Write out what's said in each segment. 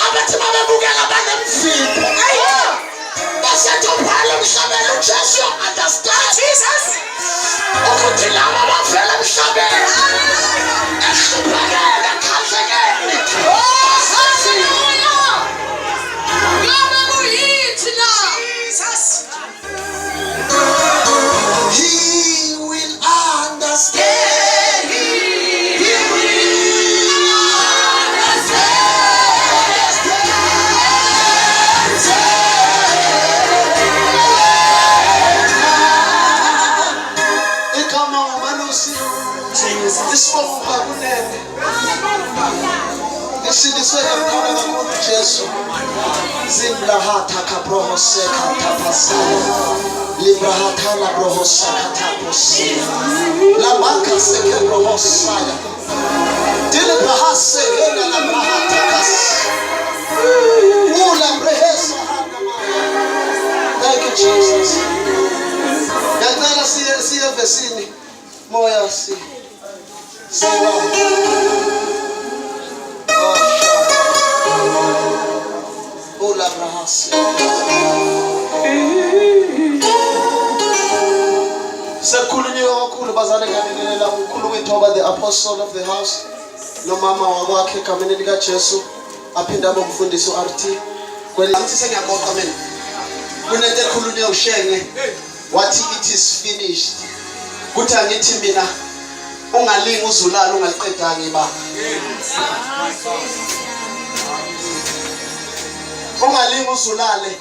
abathi babebukela banemvimbo. Basethi ubhala emhlabeni uJesu understand Jesus. Ukuthi laba bavela emhlabeni. Ehluphekele ekhahlekeni. Hallelujah. Ngabe kuyithi la Jesus. He will understand. He will understand. Come on, Manusi. This one, Babunene. This is the second part of Jesus. Zimbrahata kabrohoseka tapasa. Librahata la brohosaka tapose. La banca seke brohosaya. Dile brahase ena la brahata kas. Ula brehesa. Thank you, Jesus. Yandala siya vesini. Moya si. Siwa. Ula brahase. The apostle of the house no mama wakwakhe egameni lika Jesu aphinda abomfundisi uRT kwelithi sengiyagoqa mina kunento ekhulunywa uShenge wathi it is finished kuthi angithi mina ungalingi uzulala ungaliqedanga ibanga ungalingi uzulale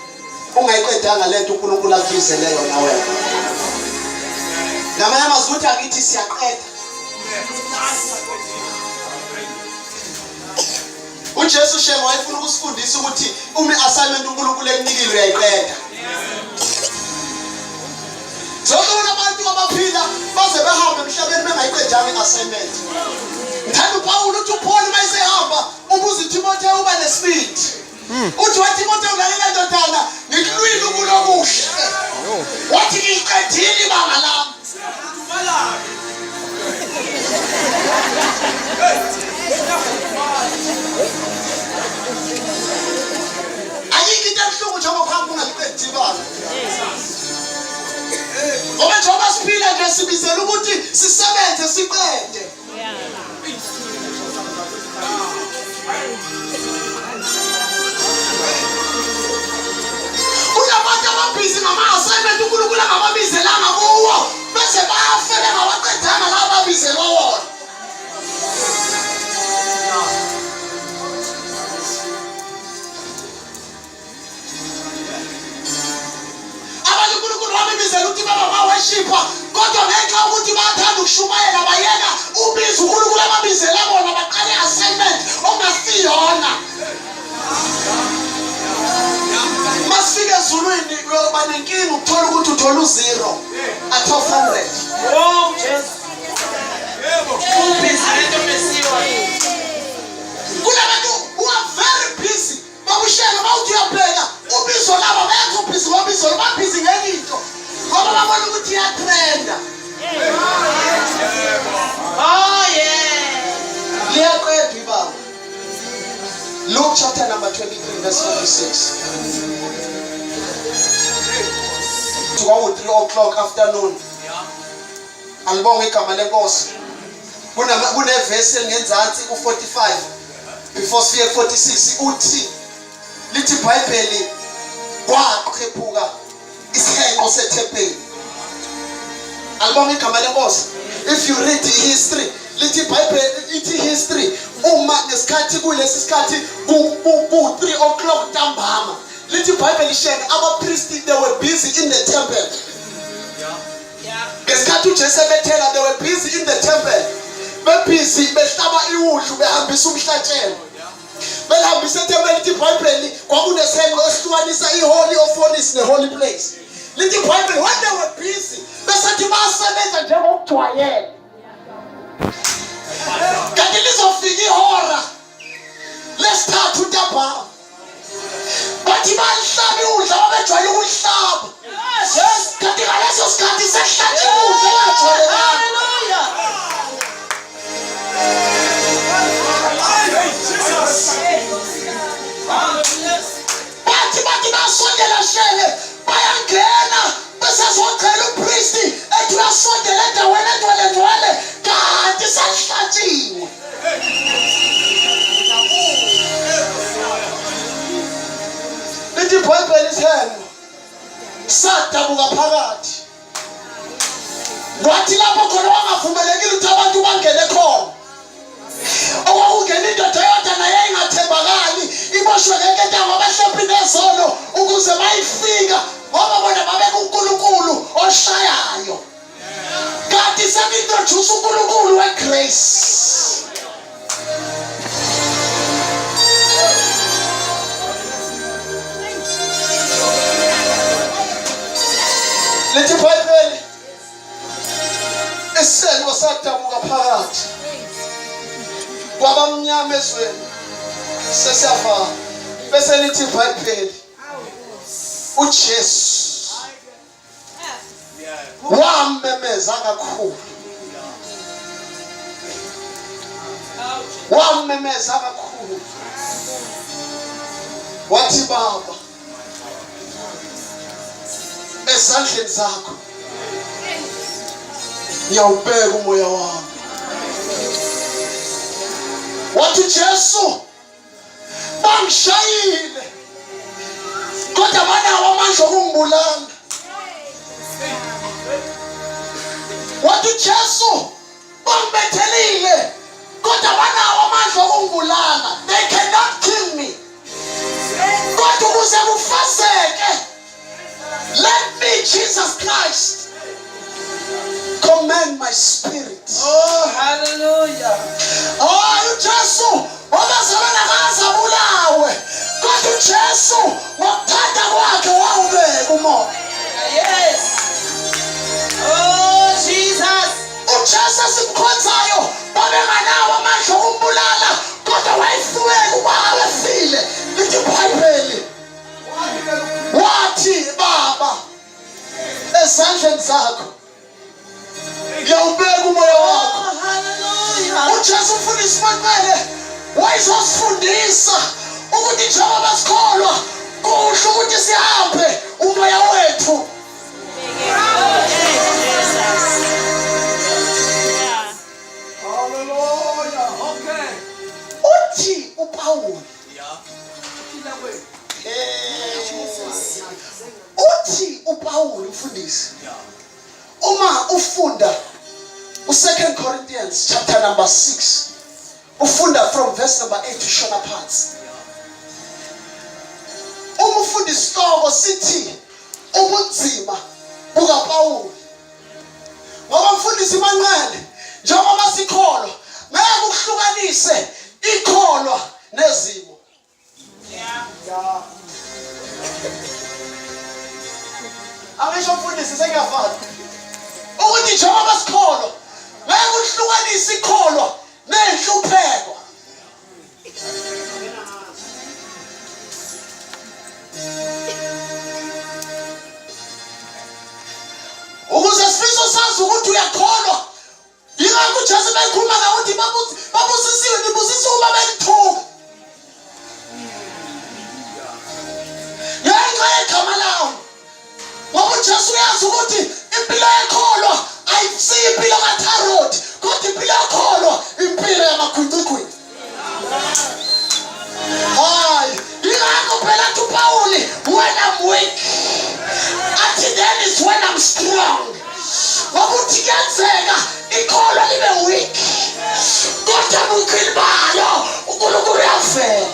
ungayiqedanga lento uNkulunkulu akubizele yona wena namanye amazwi angithi siyaqeda uJesu Shenge wayefuna ukusifundisa ukuthi assignment uNkulunkulu ekunikile uyayiqeda. Zonke abantu abaphila baze behambe emhlabeni bengayiqedanga assignment. Ngithanda uPaul uthi uPaul mayisehamba ubuza uTimotheo uba nespeed. Uthi waTimotheo ulalela ndodana ngikulwile ukulokuhle. Wathi ngiqedile ibanga lami. Ayikho into ebuhlungu njengoba uhambe ungaliqedi ibanga. Ngoba njengoba siphila nje sibizela ukuthi sisebenze siqede. Kunabantu ababhizi ngama-assignment uNkulunkulu angababizelanga kuwo bese bayafela ngabaqedanga laba ababizelwa wona. Abantu uNkulunkulu wabibizela ukuthi baba bawashipha kodwa ngenxa yokuthi bayathanda ukushumayela bayeka ubiza uNkulunkulu ababizela bona baqale assignment ongasiyona. Masifike ezulwini banenkinga ukuthola ukuthi uthola u0 at 100. Oh Jesus. Yebo. Ubhizi lento mesiwa. Kunabantu who are very busy. Babushela bawuthi uyabheka ubizo labo bayakho busy ngobizo babhizi ngelinto. Ngoba babona ukuthi iyatrenda. Oh yeah. Liyaqedwa ibaba. Luke chapter number 23 verse 46. To 3:00 afternoon. Alibonga igama lenkosi. Kunevesi engenzansi ku45 before siye 46 uthi lithi iBhayibheli kwaqhephuka isihenqo sethempeli. Alibonga igama lenkosi. If you read the history, lithi iBhayibheli ithi history uma nesikhathi kulesi sikhathi ku 3:00 ntambama. Lithi iBhayibheli Shenge abapriesti they were busy in the temple. Ngesikhathi uJesu ebethela they were busy in the temple. Bebusy behlaba iwudlu behambisa umhlatshelo. Belahambisa ethempelini lithi iBhayibheli kwakunesengo esihlukanisa iholy of holies neholy place. Lithi iBhayibheli when they were busy besathi basebenza njengokujwayela. Kanti lizofika ihora lesithathu ntambama. Bathi bahlaba iwudlu ababejwayele ukuhlaba. Yes, kanti ngaleso sikhathi sehlatshwe iwudlu abajwayele. Hallelujah. wadabuka phakathi kwathi lapho khona wangavumelekile ukuthi abantu bangene khona okwakungena indoda yodwa naye ingathembakali iboshwe ngenketango abahlephi nezono ukuze bayifika ngoba bona babeka uNkulunkulu oshayayo kanti sekintroduce uNkulunkulu wegrace. Lithi iBhayibheli iselo sadabuka phakathi kwabamnyama ezweni sesiyafa bese lithi iBhayibheli uJesu wamemeza kakhulu wathi Baba esandleni zakho ngiyawubeka umoya wami. Wathi Jesu bangishayile kodwa banawo amandla okungibulala. Wathi Jesu bangibethelile kodwa banawo amandla okungibulala. They cannot kill me. Kodwa ukuze kufazeke, let me, Jesus Christ, command my spirit. Oh, hallelujah. Oh, Jesu wabazalana ngazabulawe kodwa uJesu ngokuthanda kwakhe wawubeka umoya. Yes. Oh, Jesus. uJesu simkhonzayo babenganawo amandla okumbulala kodwa wayefuweka ukuba abefile. Lithi iBhayibheli wathi Baba esandleni zakho ngiyawubeka umoya wakho. Oh, hallelujah. uJesu umfundisi wemele wayezosifundisa ukuthi njengoba sikholwa kuhle ukuthi sihambe umoya wethu. Hallelujah. Okay. Uthi uPawuli uthi uPawuli umfundisi uma ufunda u2 Corinthians chapter number 6 ufunda from verse number 8 ushona phansi. Uma ufunda isihloko sithi ubunzima bukaPawuli ngoba mfundisi Manqele njengoba sikholwa ngeke ukuhlukanise ikholwa nezimo. Angisho mfundisi sengiyafana ukuthi njengoba sikholwa ngeke uhlukanise ikholwa nenhlupheko. Ukuze sifiso sazi ukuthi uyakholwa yingakho uJesu bekhuluma ukuthi babusisiwe nibusisiwe uma belithuka. Ngenxa yegama lawo ngoba uJesu uyazi ukuthi impilo yekholwa ayisiyo impilo kaTharoti kodwa impilo yekholwa impilo yamakhwincikhwici. Hayi yingakho phela uPawuli when I'm weak athi then is when I'm strong. Ngoba uthi kuyenzeka ikholwa libe weak kodwa bukhili bayo uNkulunkulu uyavela.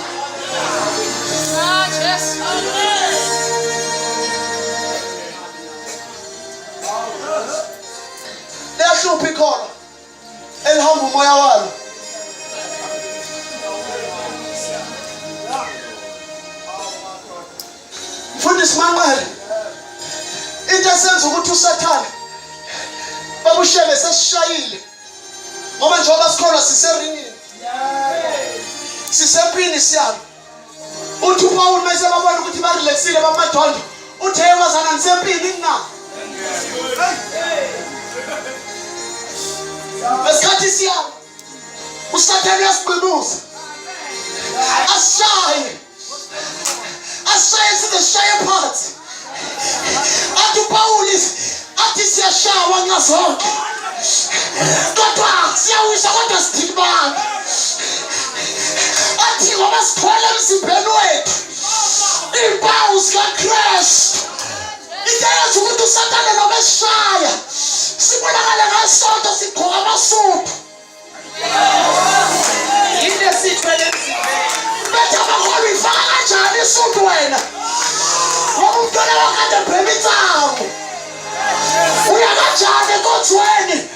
Liyahlupha ikholwa elihamba umoya walo. Mfundisi Manqele into esenza ukuthi uSathane babushebe sesishayile ngoba njengoba sikholwa siseringini sisempini siyalo. Uthi uPawuli mase babona ukuthi ba relaxile bamadondo uthi yemazana nisempini na. Esikhathi siyalo uSathane uyasiqinuza ashaye sizeshaye phansi. Athi uPawuli athi siyashawa ngazonke kodwa siyawisa kodwa sidikibanga. Athi ngoba sithwele emzimbeni wethu impawu zikaKristu. into eyenza ukuthi uSathane noma esishaya sibonakale ngasonto sigqoka amasudu. Yinde sithwele emzimbeni. Bethe abakhona uyifaka kanjani isudu wena? Ngoba umntwana wakade ebhema insango. Uya kanjani enkonzweni?